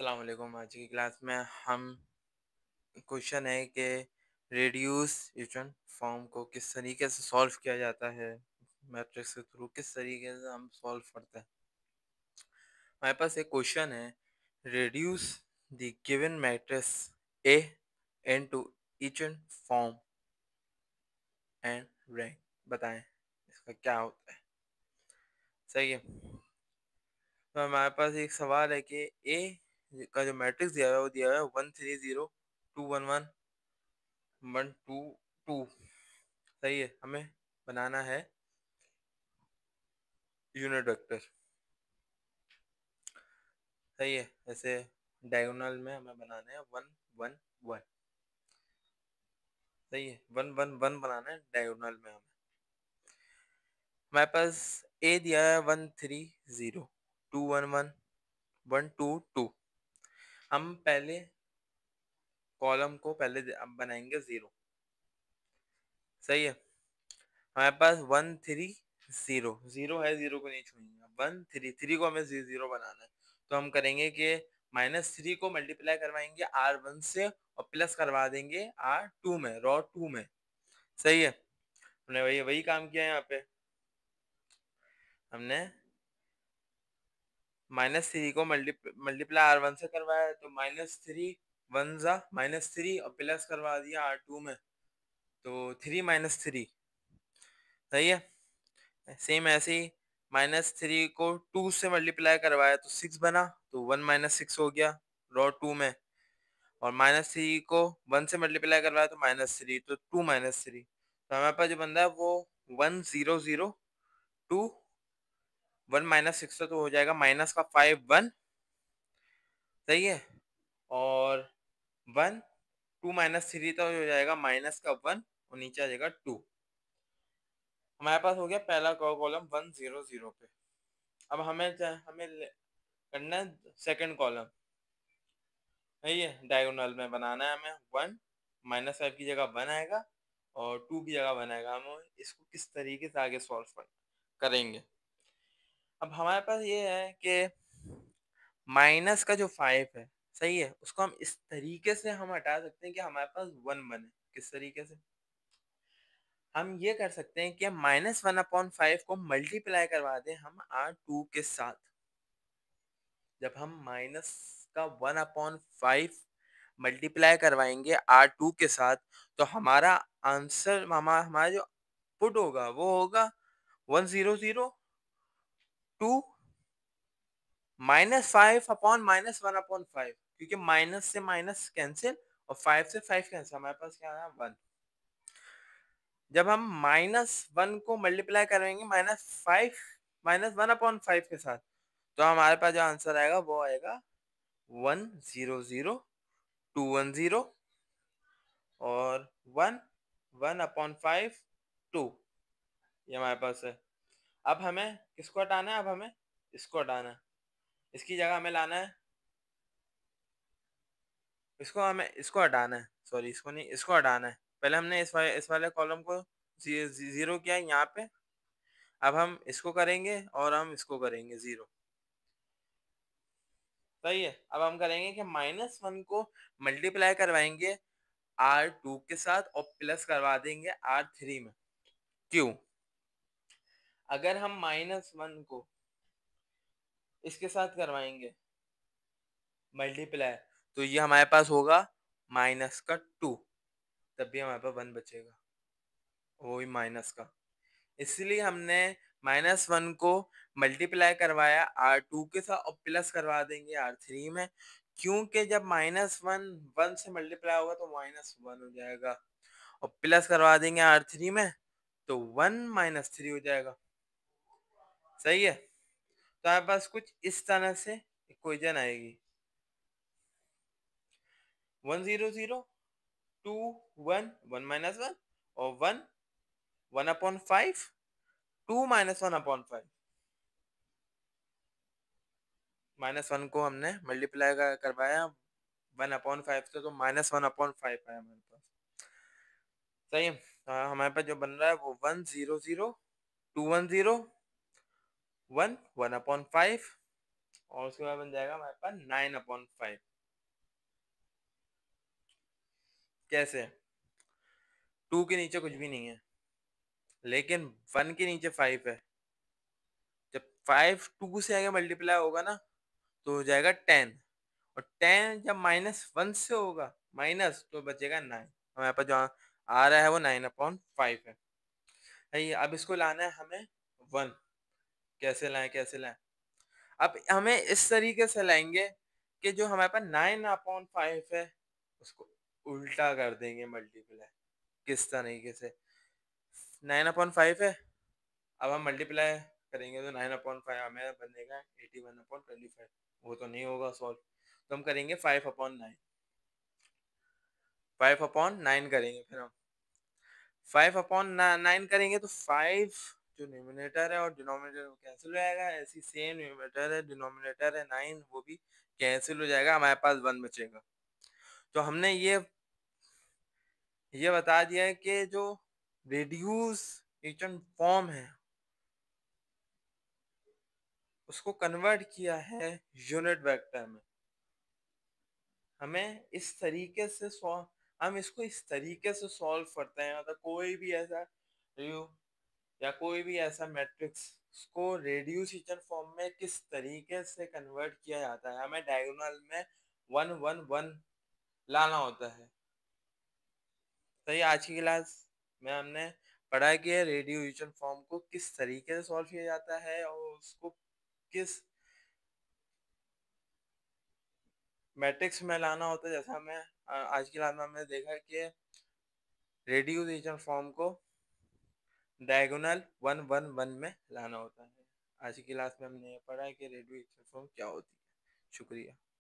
अस्सलाम वालेकुम। आज की क्लास में हम क्वेश्चन है कि रेड्यूस इक्वेशन फॉर्म को किस तरीके से सॉल्व किया जाता है, मैट्रिक्स के थ्रू किस तरीके से हम सॉल्व करते हैं। हमारे पास एक क्वेश्चन है, reduce the given matrix A into equation form and rank. बताएं इसका क्या होता है। सही है। तो हमारे पास एक सवाल है कि ए का जो मैट्रिक्स दिया हुआ है वो दिया हुआ है 1 3 0 2 1 1 1 2 2। सही है। हमें बनाना है यूनिट वेक्टर। सही है। जैसे डायगोनल में हमें बनाना है 1 1 1। सही है। 1 1 1 बनाना है डायगोनल में हमें। हमारे पास ए दिया है 1 3 0 2 1 1 1 2 2। हम पहले कॉलम को पहले हम बनाएंगे 0। सही है। हमारे पास 1 3 0 0 है, 0 को नहीं छूएंगे। 1 3 3 को हमें 0 बनाना है, तो हम करेंगे कि -3 को मल्टीप्लाई करवाएंगे R1 से और प्लस करवा देंगे R2 में, रॉ 2 में। सही है। हमने वही वही काम किया यहाँ पे। हमने -3 को मल्टीप्लाई R1 से करवाया, तो -3 1 जा -3 और प्लस करवा दिया R2 में, तो 3 -3। सही है। सेम ऐसे ही -3 को 2 से मल्टीप्लाई करवाया तो 6 बना, तो 1 - 6 हो गया रॉ 2 में। और -3 को 1 से मल्टीप्लाई करवाया तो -3, तो 2 - 3। तो हमारे पास जो बन रहा है वो 1 0 0 2 1 - 6, तो हो जाएगा माइनस का 5 1। सही है। और 1 2 - 3 तो हो जाएगा माइनस का 1 और नीचे आ जाएगा 2। हमारे पास हो गया पहला कॉलम 1 0 0 पे। अब करना है सेकंड कॉलम। सही है। डायगोनल में बनाना है हमें 1 - 5 की जगह 1 आएगा और 2 की जगह 1 आएगा। हम इसको किस तरीके से आगे सॉल्व करेंगे। अब हमारे पास ये है कि माइनस का जो 5 है, सही है, उसको हम इस तरीके से हम हटा सकते हैं कि हमारे पास 1 बने। किस तरीके से हम ये कर सकते हैं कि हम -1/5 को मल्टीप्लाई करवा दें हम R2 के साथ। जब हम माइनस का 1/5 मल्टीप्लाई करवाएंगे R2 के साथ, तो हमारा आंसर हमारा जो पुट होगा वो होगा 1 0 0 2 -5/-1/5, क्योंकि माइनस से माइनस कैंसिल और 5 से 5 कैंसिल। हमारे पास क्या है 1। जब हम -1 को मल्टीप्लाई करेंगे -5 -1/5 के साथ, तो हमारे पास जो आंसर आएगा वो आएगा 1 0 0 2 1 0 और 1 1/5 2। ये हमारे पास है। अब हमें किसको हटाना है, अब हमें इसको हटाना है। इसकी जगह हमें लाना है, इसको हटाना है। सॉरी, इसको नहीं, इसको हटाना है। पहले हमने इस वाले कॉलम को 0 किया यहाँ पे। अब हम इसको करेंगे और हम इसको करेंगे 0। सही है। अब हम करेंगे कि -1 को मल्टीप्लाई करवाएंगे R2 के साथ और प्लस करवा देंगे R3 में। क्यों? अगर हम -1 को इसके साथ करवाएंगे मल्टीप्लाई, तो ये हमारे पास होगा -2। तब भी हमारे पास 1 बचेगा, वो भी माइनस का। इसलिए हमने -1 को मल्टीप्लाई करवाया R2 के साथ और प्लस करवा देंगे R3 में, क्योंकि जब -1 1 से मल्टीप्लाई होगा तो -1 हो जाएगा और प्लस करवा देंगे R3 में, तो 1 - 3 हो जाएगा। सही है। तो आपके पास कुछ इस तरह से इक्वेशन आएगी 1 0 0 2 1 1 और 1 1/5 2 -1/5। -1 को हमने मल्टीप्लाई करवाया 1/5 से, तो -1/5 आया हमारे पास। सही है। हमारे पास जो बन रहा है वो 1 0 0 2 1 0 1 1/5 और उसके बाद बन जाएगा हमारे पास 9/5। कैसे? 2 के नीचे कुछ भी नहीं है, लेकिन 1 के नीचे 5 है। जब 5 2 से आगे मल्टीप्लाई होगा ना, तो हो जाएगा 10। और 10 जब -1 से होगा माइनस, तो बचेगा 9। हमारे पास जो आ रहा है वो 9/5 है। है अब इसको लाना है हमें 1। कैसे लाएं, कैसे लाएं? अब हमें इस तरीके से लाएंगे कि जो हमारे पास 9/5 है उसको उल्टा कर देंगे मल्टीप्लाई। किस तरीके से? 9/5 है, अब हम मल्टीप्लाई करेंगे तो 9/5 हमें बनेगा 81/25। वो तो नहीं होगा सॉल्व, तो हम करेंगे 5/9। 5/9 करेंगे, फिर हम 5/9 करेंगे तो 5 जो न्यूमिनेटर है और डिनोमिनेटर वो कैंसिल हो जाएगा। ऐसी सेम न्यूमिनेटर है डिनोमिनेटर है 9, वो भी कैंसिल हो जाएगा, हमारे पास 1 बचेगा। तो हमने ये बता दिया है कि जो रेड्यूस इक्वेशन फॉर्म है उसको कन्वर्ट किया है यूनिट वेक्टर में। हमें इस तरीके से हम इसको इस तरीके से सॉल्व करते हैं, मतलब कोई भी ऐसा या कोई भी ऐसा मैट्रिक्स को रेड्यूस इक्वेशन फॉर्म में किस तरीके से कन्वर्ट किया जाता है। हमें डायगोनल में 1 1 1 लाना होता है। तो ये आज की क्लास में हमने पढ़ा कि रेडियो इक्वेशन फॉर्म को किस तरीके से सॉल्व किया जाता है और उसको किस मैट्रिक्स में लाना होता है। जैसा हमें आज की क्लास में हमने देखा कि रेडियो इक्वेशन फॉर्म को डायगोनल 1 1 1 में लाना होता है। आज की क्लास में हमने पढ़ा है कि रेडियो इक्वेशन फॉर्म क्या होती है। शुक्रिया।